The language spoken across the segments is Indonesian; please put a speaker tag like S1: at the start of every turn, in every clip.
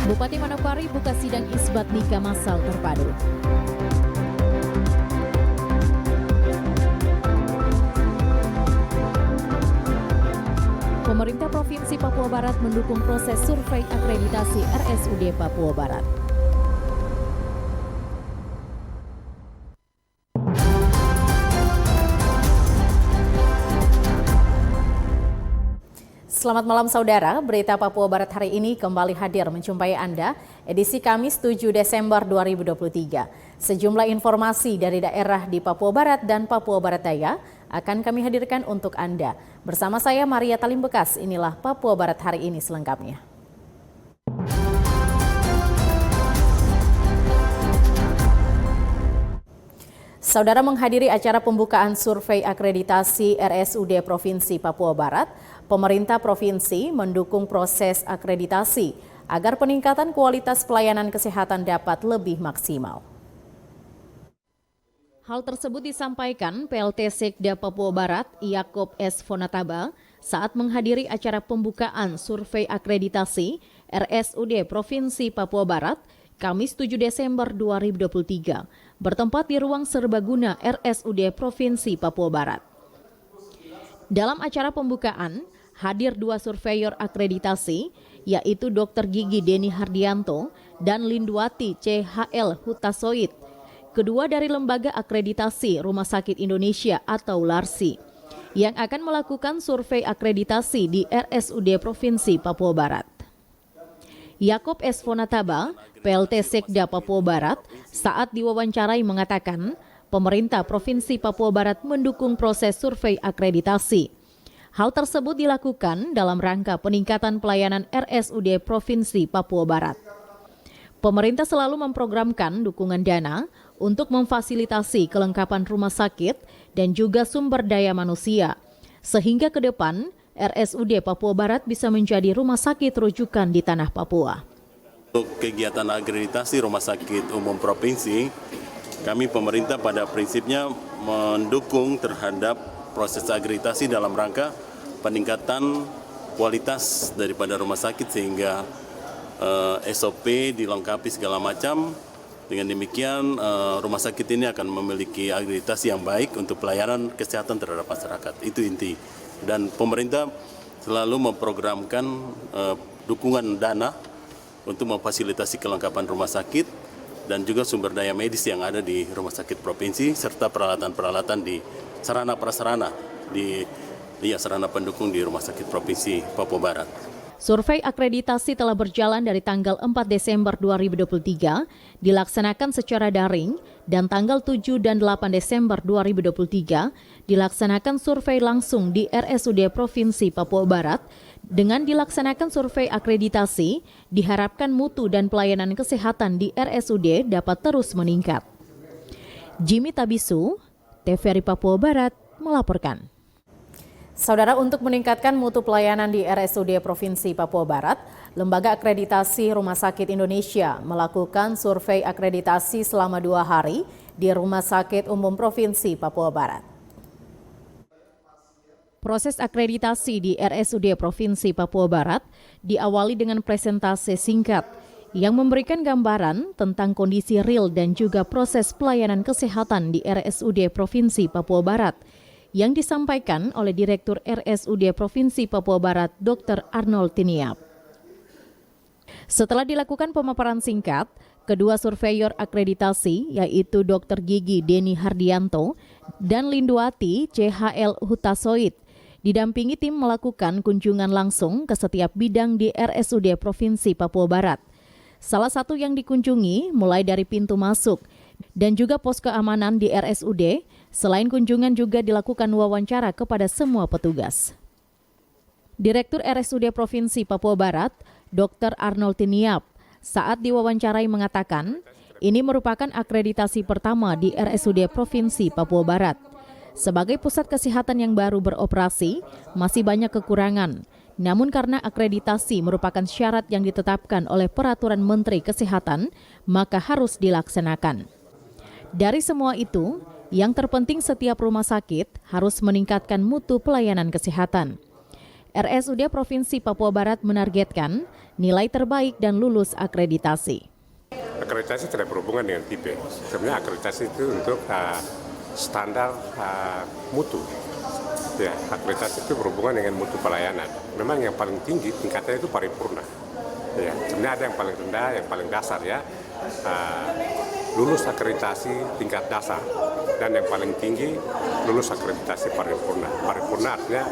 S1: Bupati Manokwari buka sidang isbat nikah massal terpadu. Pemerintah Provinsi Papua Barat mendukung proses survei akreditasi RSUD Papua Barat. Selamat malam saudara, berita Papua Barat hari ini kembali hadir menjumpai Anda, edisi Kamis 7 Desember 2023. Sejumlah informasi dari daerah di Papua Barat dan Papua Barat Daya akan kami hadirkan untuk Anda. Bersama saya Maria Talim Bekas, inilah Papua Barat hari ini selengkapnya. Saudara, menghadiri acara pembukaan survei akreditasi RSUD Provinsi Papua Barat, pemerintah provinsi mendukung proses akreditasi agar peningkatan kualitas pelayanan kesehatan dapat lebih maksimal. Hal tersebut disampaikan PLT Sekda Papua Barat, Yaakob S. Fonataba, saat menghadiri acara pembukaan survei akreditasi RSUD Provinsi Papua Barat, Kamis 7 Desember 2023, bertempat di ruang serbaguna RSUD Provinsi Papua Barat. Dalam acara pembukaan, hadir dua surveyor akreditasi, yaitu Dr. Gigi Deni Hardianto dan Lindwati CHL Hutasoid, kedua dari Lembaga Akreditasi Rumah Sakit Indonesia atau LARSI, yang akan melakukan survei akreditasi di RSUD Provinsi Papua Barat. Yaakob S. Fonataba, PLT Sekda Papua Barat, saat diwawancarai mengatakan pemerintah Provinsi Papua Barat mendukung proses survei akreditasi. Hal tersebut dilakukan dalam rangka peningkatan pelayanan RSUD Provinsi Papua Barat. Pemerintah selalu memprogramkan dukungan dana untuk memfasilitasi kelengkapan rumah sakit dan juga sumber daya manusia, sehingga ke depan RSUD Papua Barat bisa menjadi rumah sakit rujukan di tanah Papua.
S2: Untuk kegiatan akreditasi Rumah Sakit Umum Provinsi, kami pemerintah pada prinsipnya mendukung terhadap proses akreditasi dalam rangka peningkatan kualitas daripada rumah sakit sehingga SOP dilengkapi segala macam. Dengan demikian rumah sakit ini akan memiliki akreditasi yang baik untuk pelayanan kesehatan terhadap masyarakat. Itu inti. Dan pemerintah selalu memprogramkan dukungan dana untuk memfasilitasi kelengkapan rumah sakit dan juga sumber daya medis yang ada di rumah sakit provinsi serta peralatan-peralatan di sarana prasarana di sarana pendukung di rumah sakit provinsi Papua Barat.
S1: Survei akreditasi telah berjalan dari tanggal 4 Desember 2023, dilaksanakan secara daring, dan tanggal 7 dan 8 Desember 2023 dilaksanakan survei langsung di RSUD Provinsi Papua Barat. Dengan dilaksanakan survei akreditasi, diharapkan mutu dan pelayanan kesehatan di RSUD dapat terus meningkat. Jimmy Tabisu, TVRI Papua Barat, melaporkan. Saudara, untuk meningkatkan mutu pelayanan di RSUD Provinsi Papua Barat, Lembaga Akreditasi Rumah Sakit Indonesia melakukan survei akreditasi selama 2 hari di Rumah Sakit Umum Provinsi Papua Barat. Proses akreditasi di RSUD Provinsi Papua Barat diawali dengan presentasi singkat yang memberikan gambaran tentang kondisi real dan juga proses pelayanan kesehatan di RSUD Provinsi Papua Barat yang disampaikan oleh Direktur RSUD Provinsi Papua Barat, Dr. Arnold Tiniap. Setelah dilakukan pemaparan singkat, kedua surveyor akreditasi yaitu Dr. Gigi Deni Hardianto dan Lindwati CHL Hutasoid didampingi tim melakukan kunjungan langsung ke setiap bidang di RSUD Provinsi Papua Barat. Salah satu yang dikunjungi mulai dari pintu masuk dan juga pos keamanan di RSUD. Selain kunjungan juga dilakukan wawancara kepada semua petugas. Direktur RSUD Provinsi Papua Barat, Dr. Arnold Tiniap, saat diwawancarai mengatakan, ini merupakan akreditasi pertama di RSUD Provinsi Papua Barat. Sebagai pusat kesehatan yang baru beroperasi, masih banyak kekurangan. Namun karena akreditasi merupakan syarat yang ditetapkan oleh Peraturan Menteri Kesehatan, maka harus dilaksanakan. Dari semua itu, yang terpenting setiap rumah sakit harus meningkatkan mutu pelayanan kesehatan. RSUD Provinsi Papua Barat menargetkan nilai terbaik dan lulus akreditasi.
S3: Akreditasi tidak berhubungan dengan tipe. Sebenarnya akreditasi itu untuk standar mutu. Ya, akreditasi itu berhubungan dengan mutu pelayanan. Memang yang paling tinggi tingkatnya itu paripurna. Ya, sebenarnya ada yang paling rendah, yang paling dasar ya. Lulus akreditasi tingkat dasar, dan yang paling tinggi lulus akreditasi paripurna. Paripurna artinya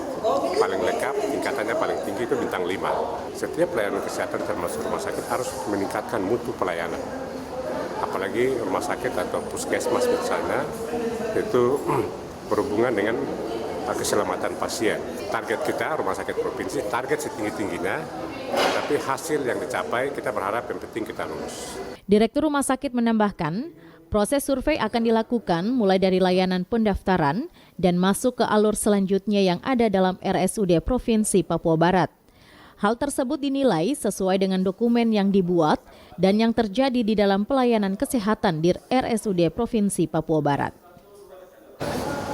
S3: paling lengkap, tingkatannya paling tinggi itu bintang 5. Setiap pelayanan kesehatan termasuk rumah sakit harus meningkatkan mutu pelayanan. Apalagi rumah sakit atau puskesmas misalnya itu berhubungan dengan keselamatan pasien. Target kita rumah sakit provinsi, target setinggi-tingginya, tapi hasil yang dicapai kita berharap yang penting kita lulus.
S1: Direktur Rumah Sakit menambahkan, proses survei akan dilakukan mulai dari layanan pendaftaran dan masuk ke alur selanjutnya yang ada dalam RSUD Provinsi Papua Barat. Hal tersebut dinilai sesuai dengan dokumen yang dibuat dan yang terjadi di dalam pelayanan kesehatan di RSUD Provinsi Papua Barat.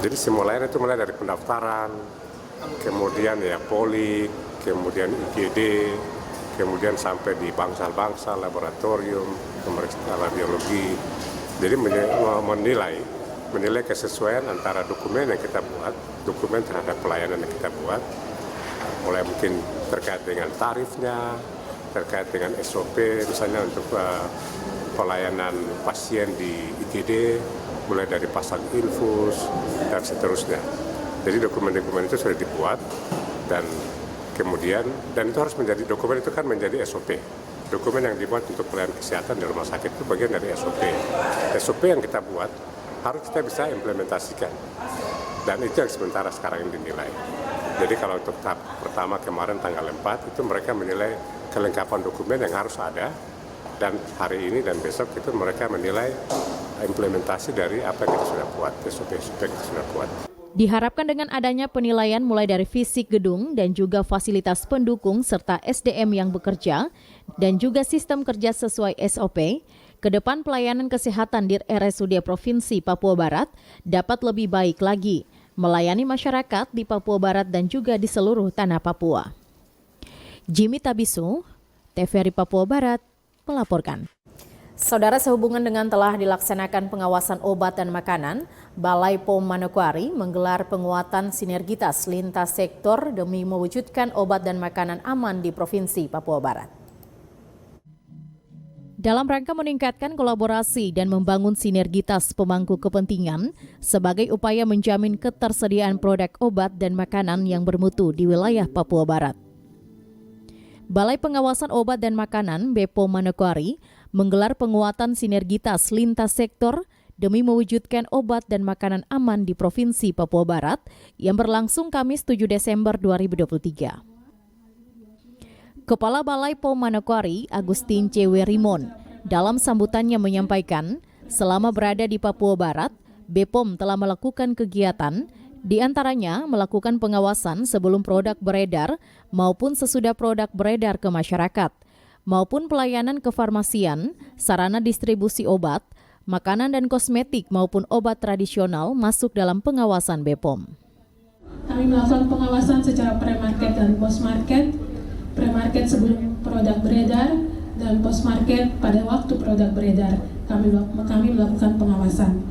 S3: Jadi semua layanan itu mulai dari pendaftaran, kemudian ya poli, kemudian IGD, kemudian sampai di bangsal-bangsal, laboratorium, pemeriksaan biologi. Jadi menilai kesesuaian antara dokumen yang kita buat, dokumen terhadap pelayanan yang kita buat, mulai mungkin terkait dengan tarifnya, terkait dengan SOP, misalnya untuk pelayanan pasien di IGD, mulai dari pasang infus, dan seterusnya. Jadi dokumen-dokumen itu sudah dibuat, dan kemudian, dan itu harus menjadi, dokumen itu kan menjadi SOP. Dokumen yang dibuat untuk pelayanan kesehatan di rumah sakit itu bagian dari SOP. SOP yang kita buat harus kita bisa implementasikan. Dan itu yang sementara sekarang ini dinilai. Jadi kalau untuk tahap pertama kemarin tanggal 4 itu mereka menilai kelengkapan dokumen yang harus ada. Dan hari ini dan besok itu mereka menilai implementasi dari apa yang kita sudah buat, SOP-SOP yang kita sudah buat.
S1: Diharapkan dengan adanya penilaian mulai dari fisik gedung dan juga fasilitas pendukung serta SDM yang bekerja dan juga sistem kerja sesuai SOP, ke depan pelayanan kesehatan di RSUD Provinsi Papua Barat dapat lebih baik lagi, melayani masyarakat di Papua Barat dan juga di seluruh tanah Papua. Jimmy Tabisu, TVRI Papua Barat, melaporkan. Saudara, sehubungan dengan telah dilaksanakan pengawasan obat dan makanan, Balai POM Manokwari menggelar penguatan sinergitas lintas sektor demi mewujudkan obat dan makanan aman di Provinsi Papua Barat. Dalam rangka meningkatkan kolaborasi dan membangun sinergitas pemangku kepentingan sebagai upaya menjamin ketersediaan produk obat dan makanan yang bermutu di wilayah Papua Barat. Balai Pengawasan Obat dan Makanan BPOM Manokwari menggelar penguatan sinergitas lintas sektor demi mewujudkan obat dan makanan aman di Provinsi Papua Barat yang berlangsung Kamis 7 Desember 2023. Kepala Balai POM Manokwari, Agustin C. Werimon, dalam sambutannya menyampaikan, selama berada di Papua Barat, BPOM telah melakukan kegiatan, di antaranya melakukan pengawasan sebelum produk beredar maupun sesudah produk beredar ke masyarakat, maupun pelayanan kefarmasian, sarana distribusi obat, makanan dan kosmetik maupun obat tradisional masuk dalam pengawasan BPOM.
S4: Kami melakukan pengawasan secara pre-market dan post-market. Pre-market sebelum produk beredar dan post-market pada waktu produk beredar. Kami melakukan pengawasan.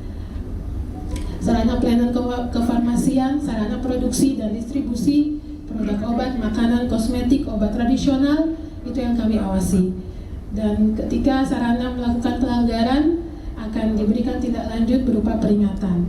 S4: Sarana pelayanan kefarmasian, sarana produksi dan distribusi produk obat, makanan, kosmetik, obat tradisional, itu yang kami awasi. Dan ketika sarana melakukan pelanggaran, akan diberikan tindak lanjut berupa peringatan.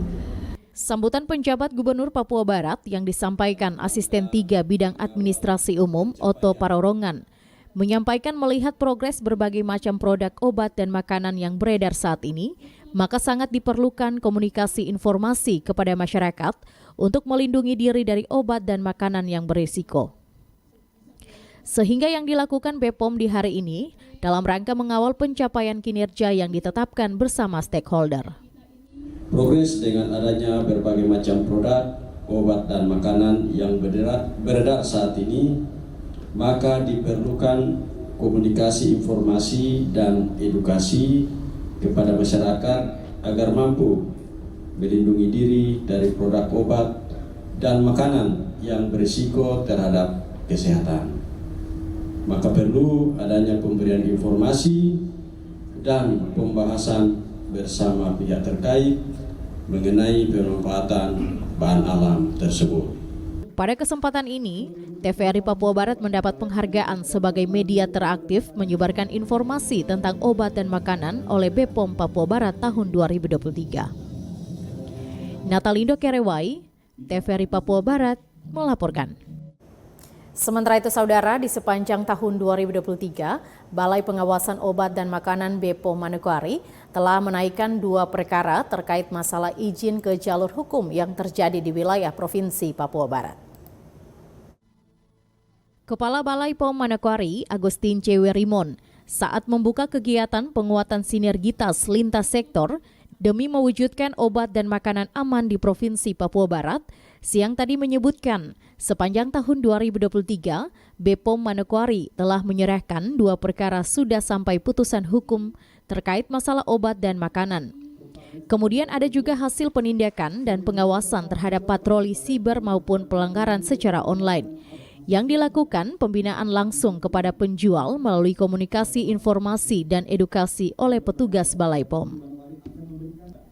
S1: Sambutan penjabat Gubernur Papua Barat yang disampaikan Asisten 3 Bidang Administrasi Umum Otto Parorongan menyampaikan melihat progres berbagai macam produk obat dan makanan yang beredar saat ini, maka sangat diperlukan komunikasi informasi kepada masyarakat untuk melindungi diri dari obat dan makanan yang berisiko. Sehingga yang dilakukan BPOM di hari ini dalam rangka mengawal pencapaian kinerja yang ditetapkan bersama stakeholder.
S5: Progres dengan adanya berbagai macam produk, obat dan makanan yang beredar saat ini, maka diperlukan komunikasi informasi dan edukasi kepada masyarakat agar mampu melindungi diri dari produk obat dan makanan yang berisiko terhadap kesehatan. Maka perlu adanya pemberian informasi dan pembahasan bersama pihak terkait mengenai pemanfaatan bahan alam tersebut.
S1: Pada kesempatan ini, TVRI Papua Barat mendapat penghargaan sebagai media teraktif menyebarkan informasi tentang obat dan makanan oleh BPOM Papua Barat tahun 2023. Natalindo Kerewai, TVRI Papua Barat melaporkan. Sementara itu, Saudara, di sepanjang tahun 2023, Balai Pengawasan Obat dan Makanan BPOM Manokwari telah menaikkan 2 perkara terkait masalah izin ke jalur hukum yang terjadi di wilayah Provinsi Papua Barat. Kepala Balai POM Manokwari, Agustin C. Werimon, saat membuka kegiatan penguatan sinergitas lintas sektor demi mewujudkan obat dan makanan aman di Provinsi Papua Barat, siang tadi menyebutkan sepanjang tahun 2023, BPOM Manokwari telah menyerahkan 2 perkara sudah sampai putusan hukum terkait masalah obat dan makanan. Kemudian ada juga hasil penindakan dan pengawasan terhadap patroli siber maupun pelanggaran secara online, yang dilakukan pembinaan langsung kepada penjual melalui komunikasi informasi dan edukasi oleh petugas Balai POM.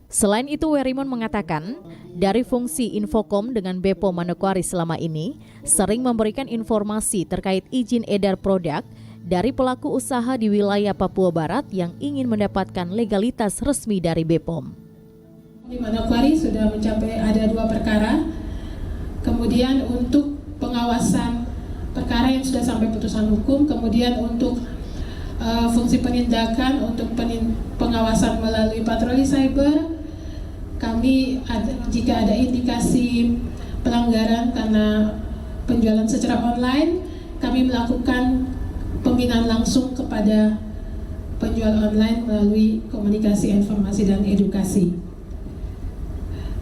S1: Selain itu, Werimon mengatakan, dari fungsi Infokom dengan BPOM Manokwari selama ini, sering memberikan informasi terkait izin edar produk dari pelaku usaha di wilayah Papua Barat yang ingin mendapatkan legalitas resmi dari BPOM.
S4: Di Manokwari sudah mencapai ada 2 perkara, kemudian untuk pengawasan perkara yang sudah sampai putusan hukum, kemudian untuk fungsi penindakan, untuk pengawasan melalui patroli cyber, kami jika ada indikasi pelanggaran karena penjualan secara online, kami melakukan pembinaan langsung kepada penjual online melalui komunikasi informasi dan edukasi.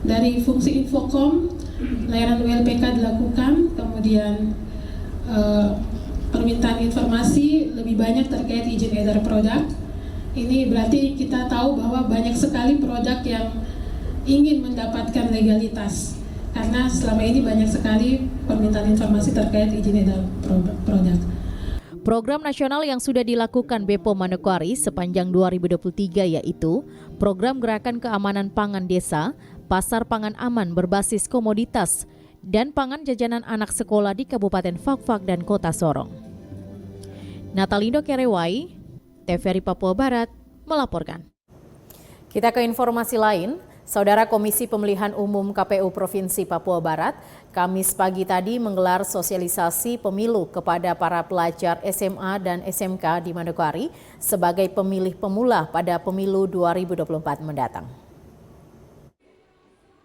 S4: Dari fungsi Infokom, layanan WLPK dilakukan, kemudian permintaan informasi lebih banyak terkait izin edar produk. Ini berarti kita tahu bahwa banyak sekali produk yang ingin mendapatkan legalitas, karena selama ini banyak sekali permintaan informasi terkait izin edar produk.
S1: Program nasional yang sudah dilakukan BPOM Manokwari sepanjang 2023 yaitu Program Gerakan Keamanan Pangan Desa, Pasar Pangan Aman berbasis komoditas, dan pangan jajanan anak sekolah di Kabupaten Fakfak dan Kota Sorong. Natalindo Kerewai, TVRI Papua Barat melaporkan. Kita ke informasi lain. Saudara, Komisi Pemilihan Umum KPU Provinsi Papua Barat Kamis pagi tadi menggelar sosialisasi pemilu kepada para pelajar SMA dan SMK di Manokwari sebagai pemilih pemula pada pemilu 2024 mendatang.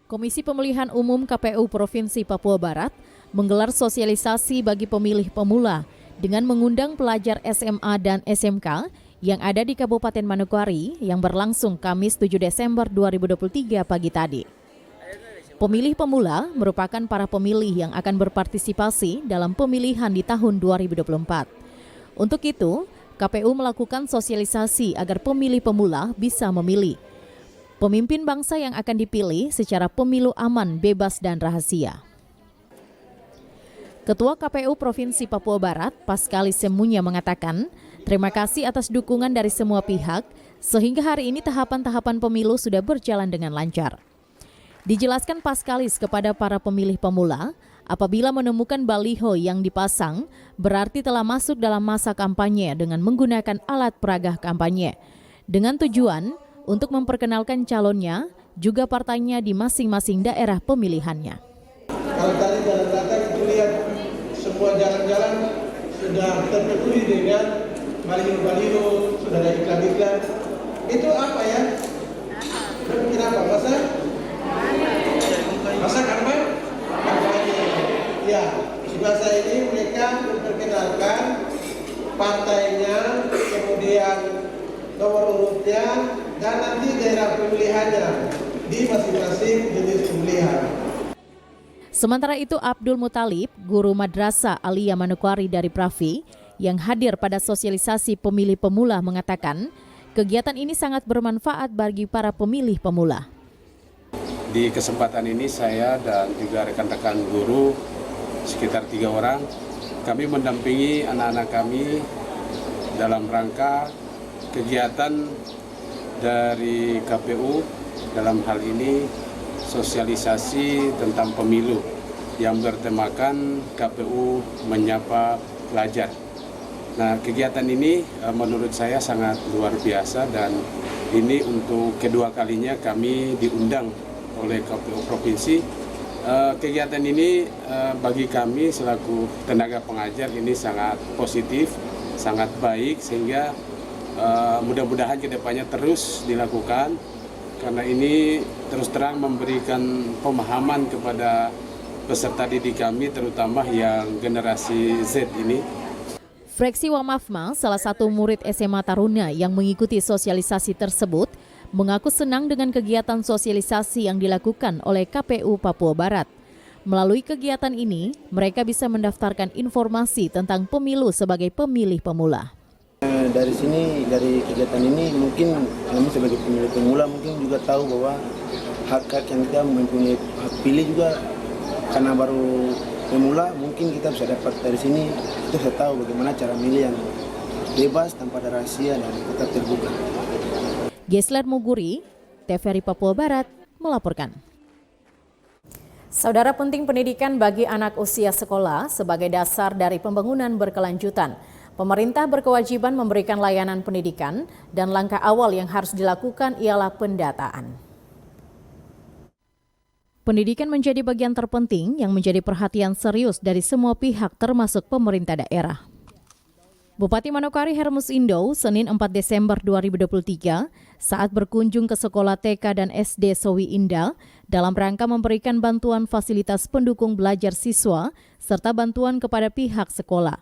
S1: Komisi Pemilihan Umum KPU Provinsi Papua Barat menggelar sosialisasi bagi pemilih pemula dengan mengundang pelajar SMA dan SMK yang ada di Kabupaten Manokwari yang berlangsung Kamis 7 Desember 2023 pagi tadi. Pemilih pemula merupakan para pemilih yang akan berpartisipasi dalam pemilihan di tahun 2024. Untuk itu, KPU melakukan sosialisasi agar pemilih pemula bisa memilih pemimpin bangsa yang akan dipilih secara pemilu aman, bebas, dan rahasia. Ketua KPU Provinsi Papua Barat, Paskalis Semunya mengatakan, terima kasih atas dukungan dari semua pihak, sehingga hari ini tahapan-tahapan pemilu sudah berjalan dengan lancar. Dijelaskan Paskalis kepada para pemilih pemula, apabila menemukan baliho yang dipasang, berarti telah masuk dalam masa kampanye dengan menggunakan alat peragah kampanye, dengan tujuan untuk memperkenalkan calonnya, juga partainya di masing-masing daerah pemilihannya.
S6: Kalau tadi jalan datang itu lihat semua jalan-jalan sudah terpenuhi dengan baliho-baliho, sudah ada iklan-iklan. Itu apa ya? Kenapa? Masa kampanye? Ya, masa ini mereka memperkenalkan partainya, kemudian nomor urutnya, dan nanti daerah pemilihannya di masing-masing jenis pemilihan.
S1: Sementara itu, Abdul Mutalib, guru madrasah Aliyah Manokwari dari Pravi, yang hadir pada sosialisasi pemilih pemula mengatakan, kegiatan ini sangat bermanfaat bagi para pemilih pemula.
S7: Di kesempatan ini saya dan juga rekan-rekan guru sekitar 3 orang kami mendampingi anak-anak kami dalam rangka kegiatan dari KPU, dalam hal ini sosialisasi tentang pemilu yang bertemakan KPU menyapa pelajar. Nah, kegiatan ini menurut saya sangat luar biasa dan ini untuk kedua kalinya kami diundang oleh KPU Provinsi. Kegiatan ini bagi kami selaku tenaga pengajar ini sangat positif, sangat baik, sehingga mudah-mudahan kedepannya terus dilakukan karena ini terus terang memberikan pemahaman kepada peserta didik kami terutama yang generasi Z ini.
S1: Freksi Wamafma, salah satu murid SMA Taruna yang mengikuti sosialisasi tersebut, mengaku senang dengan kegiatan sosialisasi yang dilakukan oleh KPU Papua Barat. Melalui kegiatan ini, mereka bisa mendaftarkan informasi tentang pemilu sebagai pemilih pemula.
S8: Dari sini, dari kegiatan ini mungkin kami sebagai pemilih pemula mungkin juga tahu bahwa hak-hak yang kita mempunyai hak pilih juga karena baru pemula mungkin kita bisa dapat dari sini, kita bisa tahu bagaimana cara milih yang bebas tanpa ada rahasia dan tetap terbuka.
S1: Gesler Muguri, TVRI Papua Barat melaporkan. Saudara, penting pendidikan bagi anak usia sekolah sebagai dasar dari pembangunan berkelanjutan. Pemerintah berkewajiban memberikan layanan pendidikan dan langkah awal yang harus dilakukan ialah pendataan. Pendidikan menjadi bagian terpenting yang menjadi perhatian serius dari semua pihak termasuk pemerintah daerah. Bupati Manokwari Hermus Indo, Senin 4 Desember 2023, saat berkunjung ke sekolah TK dan SD Sowi Indah dalam rangka memberikan bantuan fasilitas pendukung belajar siswa serta bantuan kepada pihak sekolah.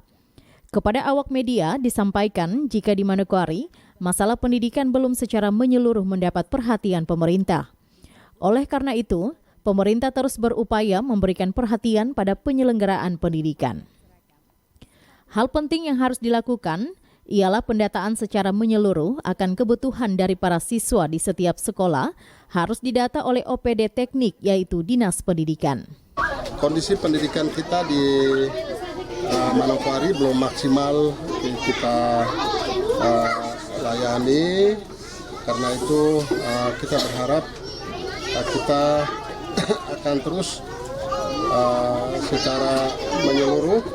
S1: Kepada awak media disampaikan jika di Manokwari, masalah pendidikan belum secara menyeluruh mendapat perhatian pemerintah. Oleh karena itu, pemerintah terus berupaya memberikan perhatian pada penyelenggaraan pendidikan. Hal penting yang harus dilakukan ialah pendataan secara menyeluruh akan kebutuhan dari para siswa di setiap sekolah harus didata oleh OPD teknik yaitu Dinas Pendidikan.
S9: Kondisi pendidikan kita di Manokwari belum maksimal kita layani, karena itu kita berharap kita akan terus secara menyeluruh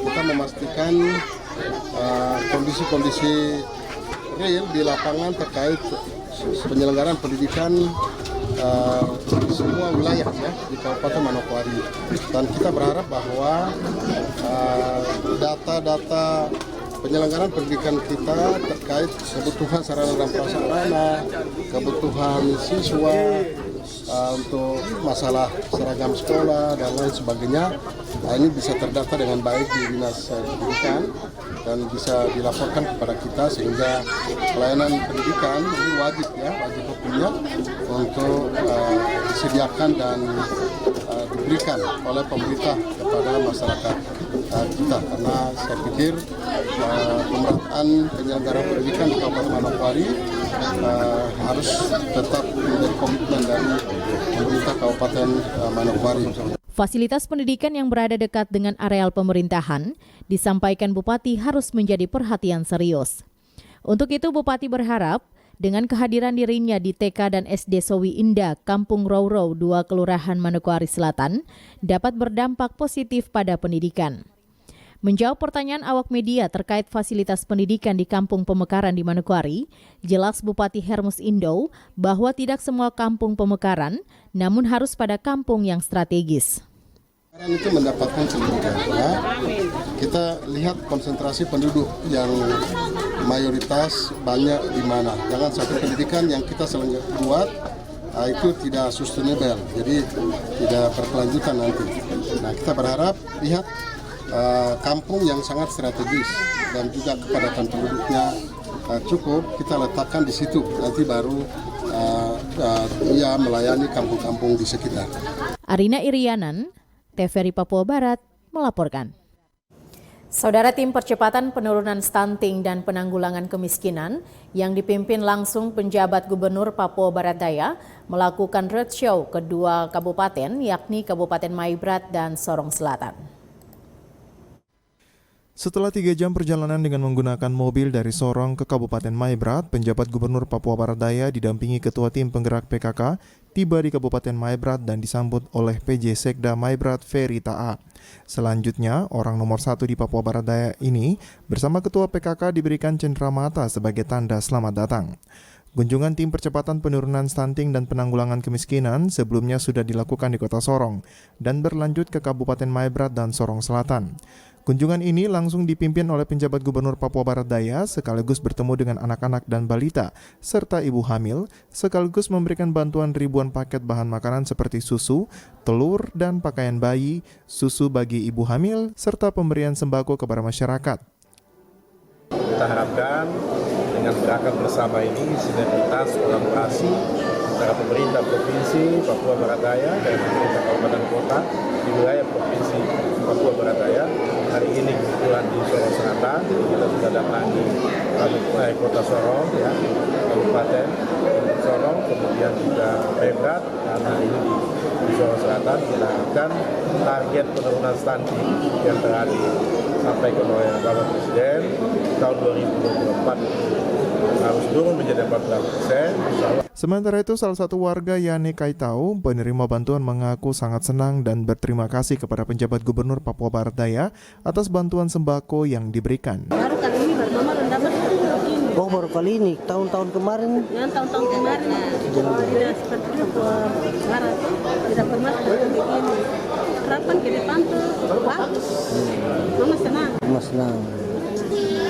S9: kita memastikan kondisi-kondisi real di lapangan terkait penyelenggaraan pendidikan semua wilayah ya di Kabupaten Manokwari, dan kita berharap bahwa data-data penyelenggaraan pendidikan kita terkait kebutuhan sarana dan prasarana, kebutuhan siswa untuk masalah seragam sekolah dan lain sebagainya, ini bisa terdata dengan baik di Dinas Pendidikan dan bisa dilaporkan kepada kita, sehingga pelayanan pendidikan ini wajib hukumnya untuk disediakan dan diberikan oleh pemerintah kepada masyarakat kita, karena saya pikir pemerataan penyelenggaraan pendidikan di Kabupaten Manokwari harus tetap menjadi komitmen dari pemerintah Kabupaten Manokwari.
S1: Fasilitas pendidikan yang berada dekat dengan areal pemerintahan, disampaikan Bupati harus menjadi perhatian serius. Untuk itu Bupati berharap dengan kehadiran dirinya di TK dan SD Sowi Indah, Kampung Rowrow 2 Kelurahan Manokwari Selatan, dapat berdampak positif pada pendidikan. Menjawab pertanyaan awak media terkait fasilitas pendidikan di Kampung Pemekaran di Manokwari, jelas Bupati Hermus Indo bahwa tidak semua kampung pemekaran, namun harus pada kampung yang strategis.
S9: Itu mendapatkan pendidikan, ya. Kita lihat konsentrasi penduduk yang mayoritas banyak di mana. Jangan satu pendidikan yang kita buat itu tidak sustainable, jadi tidak berkelanjutan nanti. Nah, kita berharap lihat kampung yang sangat strategis dan juga kepadatan penduduknya cukup, kita letakkan di situ, nanti baru melayani kampung-kampung di sekitar.
S1: Arina Irianan, TVRI Papua Barat melaporkan. Saudara, tim percepatan penurunan stunting dan penanggulangan kemiskinan yang dipimpin langsung penjabat Gubernur Papua Barat Daya melakukan roadshow kedua kabupaten, yakni Kabupaten Maibrat dan Sorong Selatan.
S10: Setelah 3 jam perjalanan dengan menggunakan mobil dari Sorong ke Kabupaten Maibrat, penjabat Gubernur Papua Barat Daya didampingi Ketua Tim Penggerak PKK tiba di Kabupaten Maibrat dan disambut oleh PJ Sekda Maibrat Ferry Ta'a. Selanjutnya, orang nomor 1 di Papua Barat Daya ini bersama Ketua PKK diberikan cenderamata sebagai tanda selamat datang. Kunjungan tim percepatan penurunan stunting dan penanggulangan kemiskinan sebelumnya sudah dilakukan di Kota Sorong dan berlanjut ke Kabupaten Maibrat dan Sorong Selatan. Kunjungan ini langsung dipimpin oleh penjabat Gubernur Papua Barat Daya sekaligus bertemu dengan anak-anak dan balita serta ibu hamil sekaligus memberikan bantuan ribuan paket bahan makanan seperti susu, telur, dan pakaian bayi, susu bagi ibu hamil, serta pemberian sembako kepada masyarakat.
S11: Kita harapkan dengan gerakan bersama ini sinergitas kolaborasi antara pemerintah Provinsi Papua Barat Daya dan pemerintah Kabupaten Kota di wilayah Provinsi Papua Barat Daya. Hari ini kebetulan di Sorong Selatan, kita sudah datangi Kota Sorong, ya, Kabupaten Sorong, kemudian juga Maibrat, dan hari ini di Sorong Selatan kita harapkan target penurunan stunting yang telah disampaikan oleh Bapak Presiden tahun 2024 harus turun menjadi 14%.
S10: Sementara itu, salah satu warga Yani Kaitau, penerima bantuan mengaku sangat senang dan berterima kasih kepada penjabat Gubernur Papua Barat Daya atas bantuan sembako yang diberikan.
S12: Baru kali ini Mama dapat begini.
S13: Oh, baru kali ini, tahun-tahun kemarin?
S12: Ya, tahun-tahun kemarin tidak seperti itu, Barat tidak pernah seperti begini. Harapan ke depan tuh bagus. Mama senang.
S13: Mama senang.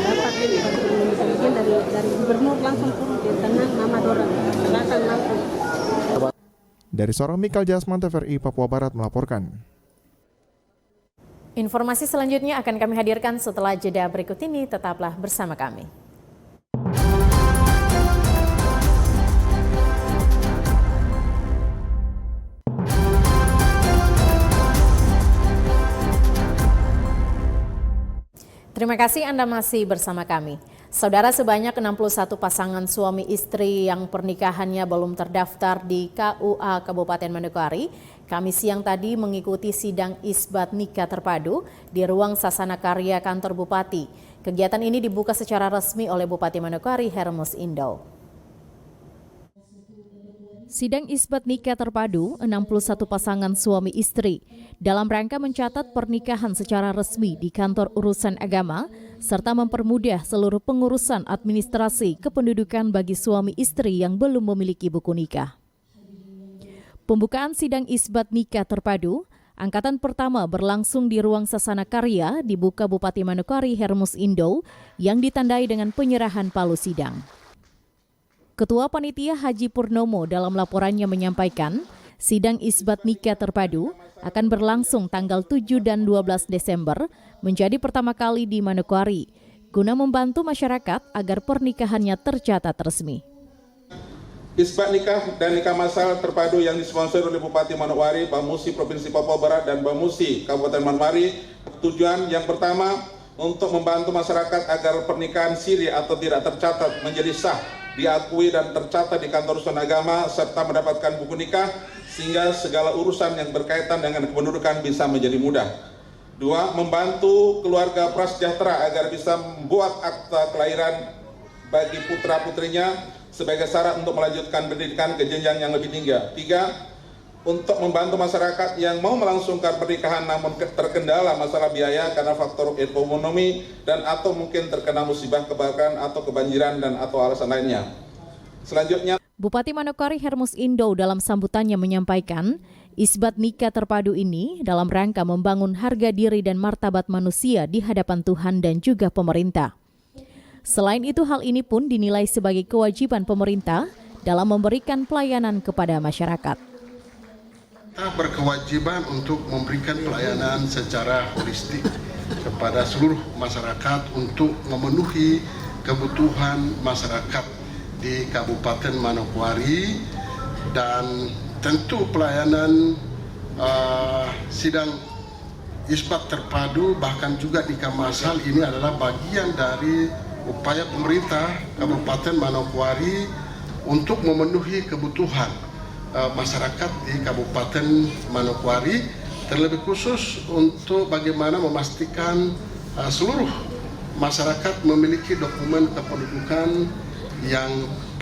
S12: Dapat ini dari Gubernur langsung turun ke tenang, Mama dorong, serahkan langsung.
S10: Dari Sorong, Mikal Jasman, TVRI Papua Barat melaporkan.
S1: Informasi selanjutnya akan kami hadirkan setelah jeda berikut ini. Tetaplah bersama kami. Terima kasih Anda masih bersama kami. Saudara, sebanyak 61 pasangan suami istri yang pernikahannya belum terdaftar di KUA Kabupaten Manokwari, Kamis siang tadi mengikuti sidang isbat nikah terpadu di ruang Sasana Karya Kantor Bupati. Kegiatan ini dibuka secara resmi oleh Bupati Manokwari Hermus Indo. Sidang isbat nikah terpadu 61 pasangan suami istri dalam rangka mencatat pernikahan secara resmi di kantor urusan agama serta mempermudah seluruh pengurusan administrasi kependudukan bagi suami istri yang belum memiliki buku nikah. Pembukaan sidang isbat nikah terpadu angkatan pertama berlangsung di ruang Sasana Karya dibuka Bupati Manokwari Hermus Indo yang ditandai dengan penyerahan palu sidang. Ketua Panitia Haji Purnomo dalam laporannya menyampaikan, sidang isbat nikah terpadu akan berlangsung tanggal 7 dan 12 Desember menjadi pertama kali di Manokwari, guna membantu masyarakat agar pernikahannya tercatat resmi.
S14: Isbat nikah dan nikah masal terpadu yang disponsori oleh Bupati Manokwari, Bamusi Provinsi Papua Barat dan Bamusi Kabupaten Manokwari, tujuan yang pertama untuk membantu masyarakat agar pernikahan siri atau tidak tercatat menjadi sah, diakui dan tercatat di kantor urusan agama serta mendapatkan buku nikah sehingga segala urusan yang berkaitan dengan kependudukan bisa menjadi mudah. 2. Membantu keluarga prasejahtera agar bisa membuat akta kelahiran bagi putra-putrinya sebagai syarat untuk melanjutkan pendidikan ke jenjang yang lebih tinggi. 3. Untuk membantu masyarakat yang mau melangsungkan pernikahan namun terkendala masalah biaya karena faktor ekonomi dan atau mungkin terkena musibah kebakaran atau kebanjiran dan atau alasan lainnya. Selanjutnya,
S1: Bupati Manokwari Hermus Indo dalam sambutannya menyampaikan, isbat nikah terpadu ini dalam rangka membangun harga diri dan martabat manusia di hadapan Tuhan dan juga pemerintah. Selain itu, hal ini pun dinilai sebagai kewajiban pemerintah dalam memberikan pelayanan kepada masyarakat.
S9: Kita berkewajiban untuk memberikan pelayanan secara holistik kepada seluruh masyarakat untuk memenuhi kebutuhan masyarakat di Kabupaten Manokwari, dan tentu pelayanan sidang isbat terpadu bahkan juga nikah masal ini adalah bagian dari upaya pemerintah Kabupaten Manokwari untuk memenuhi kebutuhan masyarakat di Kabupaten Manokwari, terlebih khusus untuk bagaimana memastikan seluruh masyarakat memiliki dokumen kependudukan yang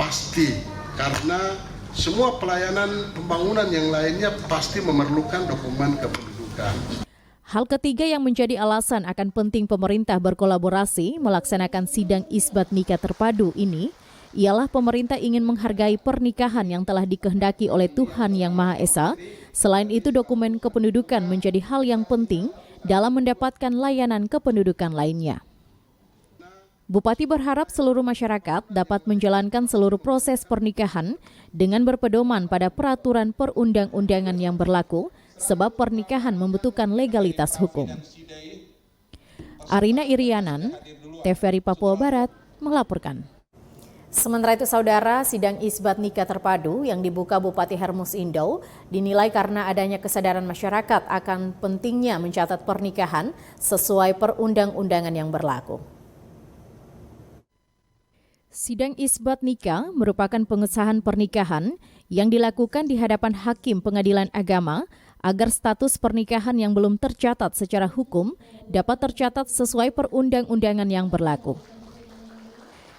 S9: pasti, karena semua pelayanan pembangunan yang lainnya pasti memerlukan dokumen kependudukan.
S1: Hal ketiga yang menjadi alasan akan penting pemerintah berkolaborasi melaksanakan sidang isbat nikah terpadu ini ialah pemerintah ingin menghargai pernikahan yang telah dikehendaki oleh Tuhan Yang Maha Esa. Selain itu, dokumen kependudukan menjadi hal yang penting dalam mendapatkan layanan kependudukan lainnya. Bupati berharap seluruh masyarakat dapat menjalankan seluruh proses pernikahan dengan berpedoman pada peraturan perundang-undangan yang berlaku, sebab pernikahan membutuhkan legalitas hukum. Arina Irianan, TVRI Papua Barat, melaporkan. Sementara itu, saudara, sidang isbat nikah terpadu yang dibuka Bupati Hermus Indo dinilai karena adanya kesadaran masyarakat akan pentingnya mencatat pernikahan sesuai perundang-undangan yang berlaku. Sidang isbat nikah merupakan pengesahan pernikahan yang dilakukan di hadapan Hakim Pengadilan Agama agar status pernikahan yang belum tercatat secara hukum dapat tercatat sesuai perundang-undangan yang berlaku.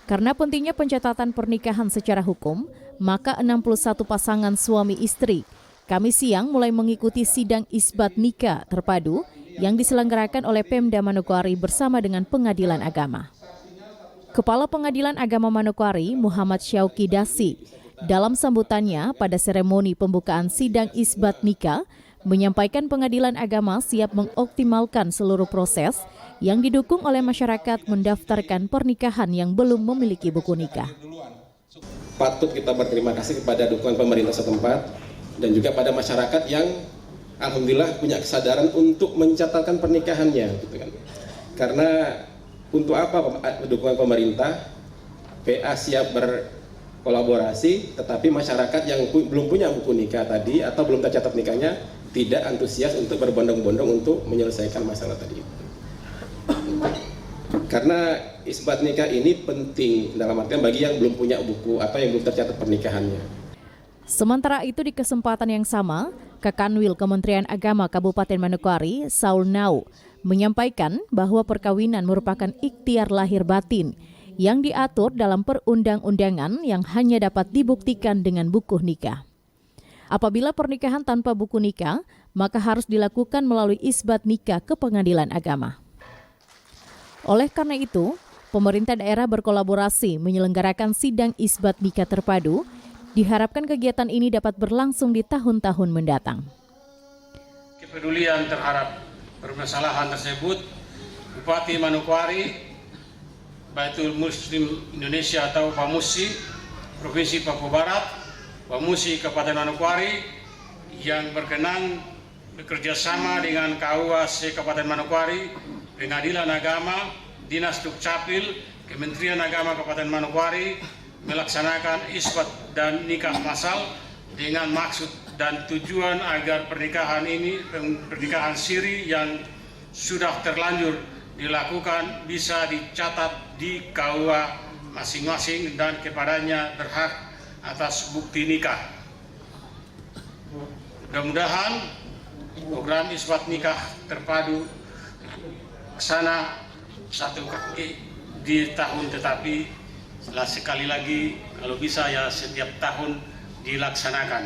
S1: Karena pentingnya pencatatan pernikahan secara hukum, maka 61 pasangan suami istri Kamis siang mulai mengikuti sidang isbat nikah terpadu yang diselenggarakan oleh Pemda Manokwari bersama dengan Pengadilan Agama. Kepala Pengadilan Agama Manokwari, Muhammad Syauki Dasi, dalam sambutannya pada seremoni pembukaan sidang isbat nikah, menyampaikan Pengadilan Agama siap mengoptimalkan seluruh proses yang didukung oleh masyarakat mendaftarkan pernikahan yang belum memiliki buku nikah.
S15: Patut kita berterima kasih kepada dukungan pemerintah setempat dan juga pada masyarakat yang alhamdulillah punya kesadaran untuk mencatatkan pernikahannya, gitu kan. Karena untuk apa dukungan pemerintah, PA siap berkolaborasi, tetapi masyarakat yang belum punya buku nikah tadi atau belum tercatat nikahnya tidak antusias untuk berbondong-bondong untuk menyelesaikan masalah tadi. Karena isbat nikah ini penting dalam artian bagi yang belum punya buku atau yang belum tercatat pernikahannya.
S1: Sementara itu, di kesempatan yang sama, Kakanwil Kementerian Agama Kabupaten Manokwari, Saul Nau, menyampaikan bahwa perkawinan merupakan ikhtiar lahir batin yang diatur dalam perundang-undangan yang hanya dapat dibuktikan dengan buku nikah. Apabila pernikahan tanpa buku nikah, maka harus dilakukan melalui isbat nikah ke Pengadilan Agama. Oleh karena itu, pemerintah daerah berkolaborasi menyelenggarakan sidang isbat nikah terpadu. Diharapkan kegiatan ini dapat berlangsung di tahun-tahun mendatang.
S7: Kepedulian terhadap permasalahan tersebut, Bupati Manokwari, Baitul Muslim Indonesia atau Bamusi, Provinsi Papua Barat, Bamusi Kabupaten Manokwari yang berkenan bekerjasama dengan KUHC Kabupaten Manokwari, Pengadilan Agama, Dinas Dukcapil, Kementerian Agama Kabupaten Manokwari melaksanakan isbat dan nikah massal dengan maksud dan tujuan agar pernikahan ini, pernikahan siri yang sudah terlanjur dilakukan bisa dicatat di KUA masing-masing dan kepadanya berhak atas bukti nikah. Mudah-mudahan program isbat nikah terpadu kesana satu kali di tahun, tetapi sekali lagi kalau bisa ya setiap tahun dilaksanakan.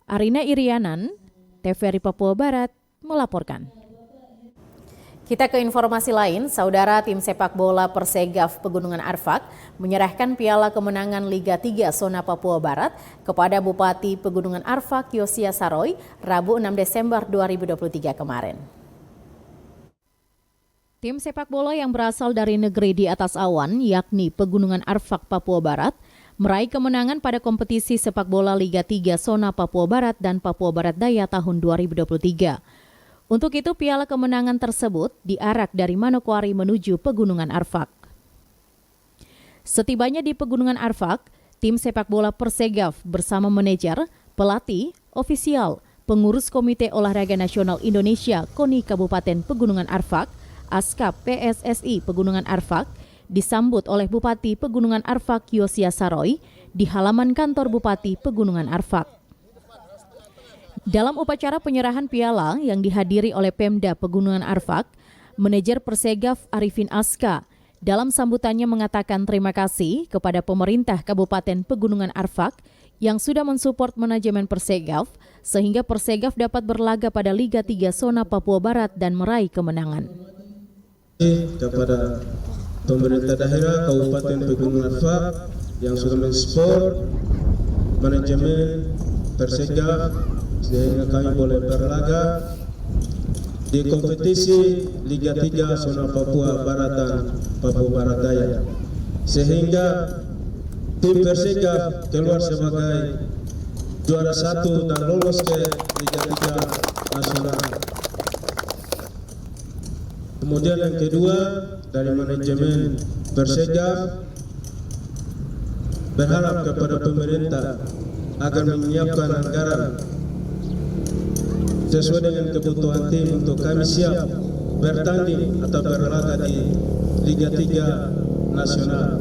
S1: Arina Irianan, TVRI Papua Barat, melaporkan. Kita ke informasi lain, saudara, tim sepak bola Persegaf Pegunungan Arfak menyerahkan piala kemenangan Liga 3 Zona Papua Barat kepada Bupati Pegunungan Arfak Yosia Saroy Rabu 6 Desember 2023 kemarin. Tim sepak bola yang berasal dari negeri di atas awan, yakni Pegunungan Arfak Papua Barat, meraih kemenangan pada kompetisi sepak bola Liga 3 Zona Papua Barat dan Papua Barat Daya tahun 2023. Untuk itu, piala kemenangan tersebut diarak dari Manokwari menuju Pegunungan Arfak. Setibanya di Pegunungan Arfak, tim sepak bola Persegaf bersama manajer, pelatih, ofisial, pengurus Komite Olahraga Nasional Indonesia KONI Kabupaten Pegunungan Arfak, Askap PSSI Pegunungan Arfak disambut oleh Bupati Pegunungan Arfak Yosia Saroy di halaman kantor Bupati Pegunungan Arfak. Dalam upacara penyerahan piala yang dihadiri oleh Pemda Pegunungan Arfak, Manajer Persegaf Arifin Aska dalam sambutannya mengatakan terima kasih kepada pemerintah Kabupaten Pegunungan Arfak yang sudah mensupport manajemen Persegaf sehingga Persegaf dapat berlaga pada Liga 3 Zona Papua Barat dan meraih kemenangan.
S16: Kepada pemerintah daerah Kabupaten Pegunungan Arfak yang sudah mensupport manajemen Persegaf sehingga kami boleh berlaga di kompetisi Liga 3 Zona Papua Barat dan Papua Barat Daya, sehingga tim Persegaf keluar sebagai juara 1 dan lolos ke Liga 3 Nasional. Kemudian yang kedua, dari manajemen Persegaf berharap kepada pemerintah agar menyiapkan anggaran sesuai dengan kebutuhan tim untuk kami siap bertanding atau berlaga di Liga 3 Nasional.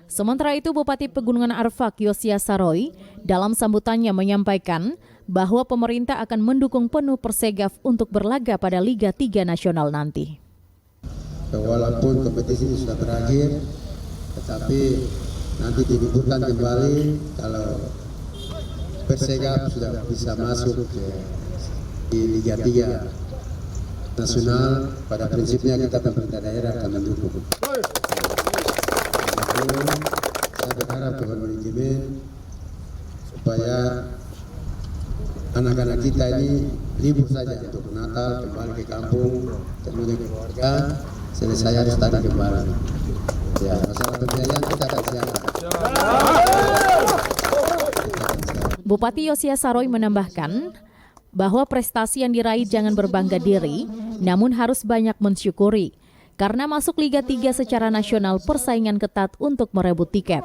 S1: Sementara itu, Bupati Pegunungan Arfak Yosia Saroy dalam sambutannya menyampaikan bahwa pemerintah akan mendukung penuh Persegaf untuk berlaga pada Liga 3 Nasional nanti.
S17: Walaupun kompetisi ini sudah berakhir, tetapi nanti diliburkan kembali kalau Persegaf sudah bisa masuk di Liga 3 Nasional. Pada prinsipnya kita pemerintah daerah akan mendukung. Saya berharap kepada manajemen supaya anak-anak kita ini libur saja untuk Natal, kembali ke kampung, ketemu dengan keluarga, selesai harus tadi kembali. Ya, masalah pembiayaan kita akan siapkan.
S1: Bupati Yosia Saroy menambahkan bahwa prestasi yang diraih jangan berbangga diri, namun harus banyak mensyukuri. Karena masuk Liga 3 secara nasional persaingan ketat untuk merebut tiket.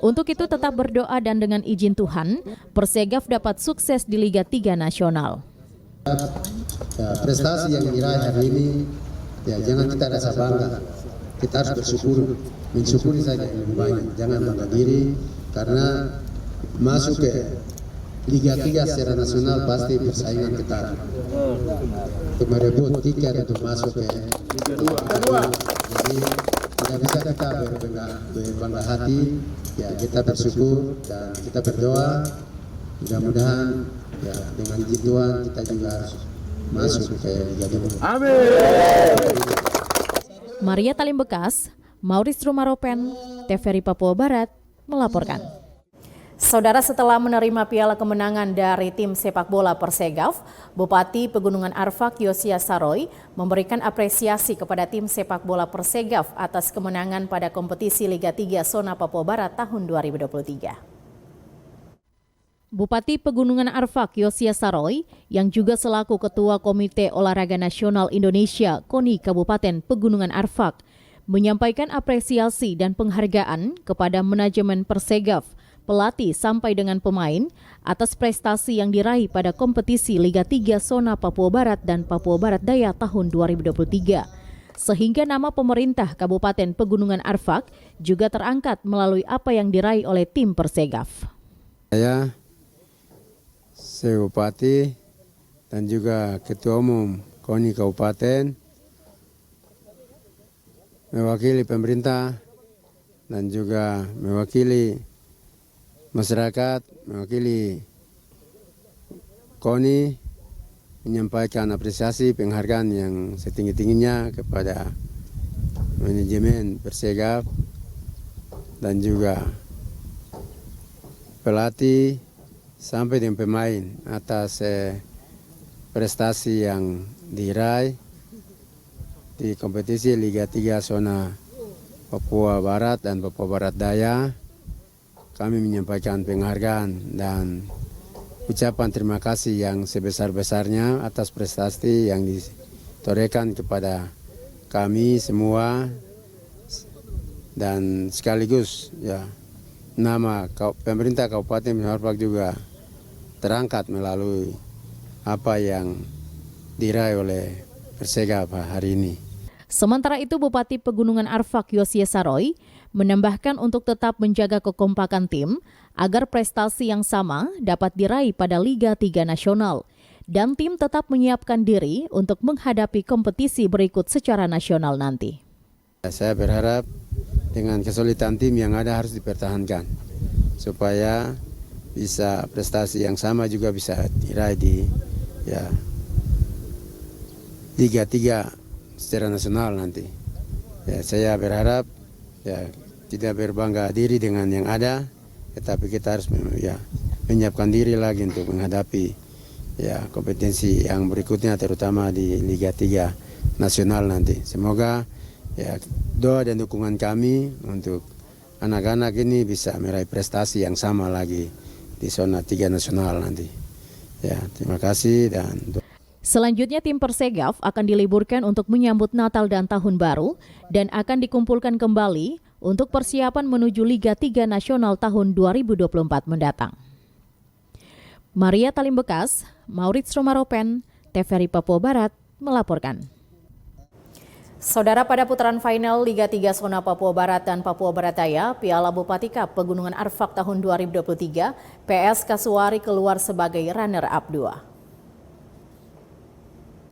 S1: Untuk itu tetap berdoa dan dengan izin Tuhan, Persegaf dapat sukses di Liga 3 Nasional.
S17: Ya, prestasi yang diraih hari ini, ya jangan kita rasa bangga. Kita harus bersyukur, mensyukuri saja yang lebih banyak. Jangan bangga diri, karena masuk ke Liga 3 secara nasional pasti persaingan ketat. Untuk merebut tiket untuk masuk ke Liga 2. Jadi tidak bisa kita berbangga hati. Ya, kita bersyukur dan kita berdoa. Mudah-mudahan ya dengan izin Tuhan kita juga harus masuk ke Liga 2.
S1: Amin. Maria Talim Bekas, Maurice Rumaropen, TVRI Papua Barat melaporkan. Saudara, setelah menerima piala kemenangan dari tim sepak bola Persegaf, Bupati Pegunungan Arfak Yosia Saroy memberikan apresiasi kepada tim sepak bola Persegaf atas kemenangan pada kompetisi Liga 3 Zona Papua Barat tahun 2023. Bupati Pegunungan Arfak Yosia Saroy, yang juga selaku Ketua Komite Olahraga Nasional Indonesia KONI Kabupaten Pegunungan Arfak, menyampaikan apresiasi dan penghargaan kepada manajemen Persegaf, pelatih sampai dengan pemain atas prestasi yang diraih pada kompetisi Liga 3 Zona Papua Barat dan Papua Barat Daya tahun 2023. Sehingga nama pemerintah Kabupaten Pegunungan Arfak juga terangkat melalui apa yang diraih oleh tim Persegaf.
S17: Saya, Bupati dan juga Ketua Umum KONI Kabupaten, mewakili pemerintah dan juga mewakili masyarakat, mewakili KONI, menyampaikan apresiasi penghargaan yang setinggi-tingginya kepada manajemen Persegaf dan juga pelatih sampai dengan pemain atas prestasi yang diraih di kompetisi Liga 3 Zona Papua Barat dan Papua Barat Daya. Kami menyampaikan penghargaan dan ucapan terima kasih yang sebesar-besarnya atas prestasi yang ditorehkan kepada kami semua, dan sekaligus ya nama pemerintah Kabupaten Arfak juga terangkat melalui apa yang diraih oleh Persegaf hari ini.
S1: Sementara itu, Bupati Pegunungan Arfak Yosia Saroy menambahkan untuk tetap menjaga kekompakan tim agar prestasi yang sama dapat diraih pada Liga 3 Nasional. dan tim tetap menyiapkan diri untuk menghadapi kompetisi berikut secara nasional nanti.
S18: Saya berharap dengan kesulitan tim yang ada harus dipertahankan supaya bisa prestasi yang sama juga bisa diraih di Liga 3 secara nasional nanti. Saya berharap tidak berbangga diri dengan yang ada, tetapi kita harus menyiapkan diri lagi untuk menghadapi kompetensi yang berikutnya, terutama di Liga 3 nasional nanti. Semoga doa dan dukungan kami untuk anak-anak ini bisa meraih prestasi yang sama lagi di zona 3 nasional nanti. Terima kasih dan
S1: Selanjutnya tim Persegaf akan diliburkan untuk menyambut Natal dan Tahun Baru dan akan dikumpulkan kembali untuk persiapan menuju Liga 3 Nasional tahun 2024 mendatang. Maria Talimbekas, Maurits Romaropen, TVRI Papua Barat melaporkan. Saudara, pada putaran final Liga 3 Zona Papua Barat dan Papua Barat Daya, Piala Bupati Cup Pegunungan Arfak tahun 2023, PS Kasuari keluar sebagai runner-up 2.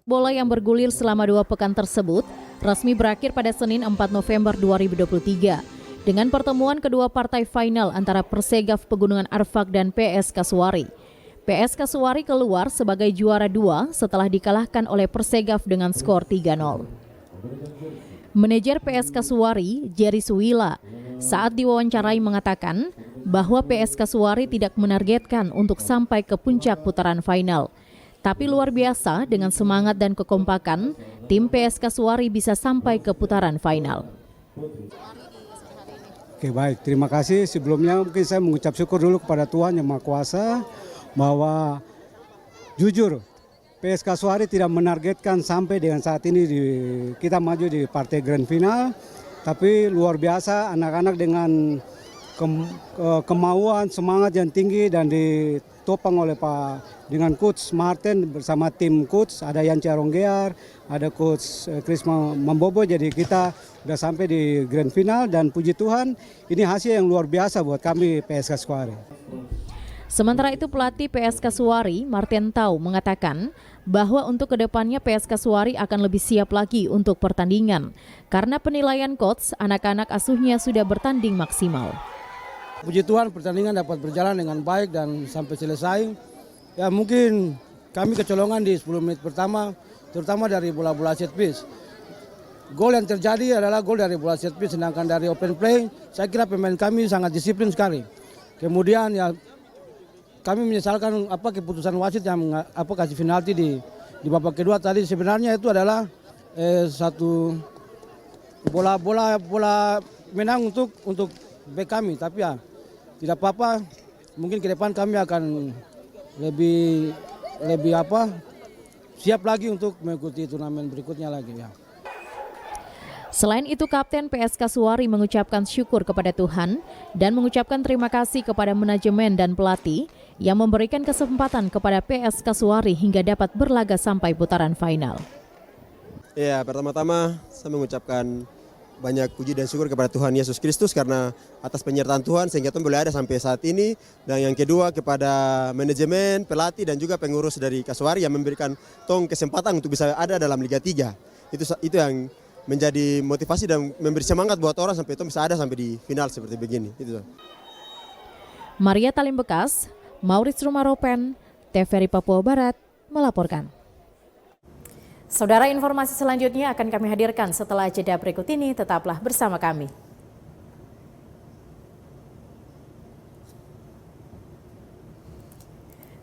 S1: Bola yang bergulir selama 2 pekan tersebut resmi berakhir pada Senin 4 November 2023 dengan pertemuan kedua partai final antara Persegaf Pegunungan Arfak dan PS Kasuari. PS Kasuari keluar sebagai juara 2 setelah dikalahkan oleh Persegaf dengan skor 3-0. Manajer PS Kasuari, Jerry Suwila, saat diwawancarai mengatakan bahwa PS Kasuari tidak menargetkan untuk sampai ke puncak putaran final. Tapi luar biasa dengan semangat dan kekompakan, tim PS Kasuari bisa sampai ke putaran final.
S19: Oke, baik, terima kasih. Sebelumnya mungkin saya mengucap syukur dulu kepada Tuhan Yang Maha Kuasa bahwa jujur PS Kasuari tidak menargetkan sampai dengan saat ini kita maju di partai grand final, tapi luar biasa anak-anak dengan kemauan, semangat yang tinggi dan ditopang oleh dengan Coach Martin bersama tim Coach, ada Yanca Ronggear, ada Coach Chris Mambobo, jadi kita sudah sampai di grand final dan puji Tuhan ini hasil yang luar biasa buat kami PS Kasuari.
S1: Sementara itu pelatih PS Kasuari, Martin Tau, mengatakan bahwa untuk kedepannya PS Kasuari akan lebih siap lagi untuk pertandingan karena penilaian coach anak-anak asuhnya sudah bertanding maksimal.
S19: Puji Tuhan pertandingan dapat berjalan dengan baik dan sampai selesai. Ya mungkin kami kecolongan di 10 menit pertama, terutama dari bola-bola set piece. Gol yang terjadi adalah gol dari bola set piece, sedangkan dari open play, saya kira pemain kami sangat disiplin sekali. Kemudian ya kami menyesalkan keputusan wasit yang kasih penalti di babak kedua tadi. Sebenarnya itu adalah satu bola menang untuk bek kami, tapi ya tidak apa-apa. Mungkin ke depan kami akan lebih siap lagi untuk mengikuti turnamen berikutnya lagi ya.
S1: Selain itu, Kapten PS Kasuari mengucapkan syukur kepada Tuhan dan mengucapkan terima kasih kepada manajemen dan pelatih yang memberikan kesempatan kepada PS Kasuari hingga dapat berlaga sampai putaran final.
S20: Ya, pertama-tama saya mengucapkan banyak puji dan syukur kepada Tuhan Yesus Kristus karena atas penyertaan Tuhan sehingga Tuhan boleh ada sampai saat ini. Dan yang kedua kepada manajemen, pelatih dan juga pengurus dari Kasuari yang memberikan Tong kesempatan untuk bisa ada dalam Liga 3. Itu yang menjadi motivasi dan memberi semangat buat orang sampai Tong bisa ada sampai di final seperti begini. Itu.
S1: Maria Talimbekas, Maurits Romaropen, TVRI Papua Barat melaporkan. Saudara, informasi selanjutnya akan kami hadirkan setelah jeda berikut ini. Tetaplah bersama kami.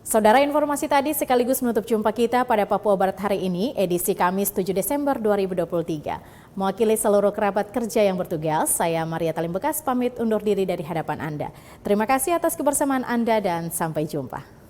S1: Saudara, informasi tadi sekaligus menutup jumpa kita pada Papua Barat hari ini, edisi Kamis 7 Desember 2023. Mewakili seluruh kerabat kerja yang bertugas, saya Maria Talimbekas pamit undur diri dari hadapan Anda. Terima kasih atas kebersamaan Anda dan sampai jumpa.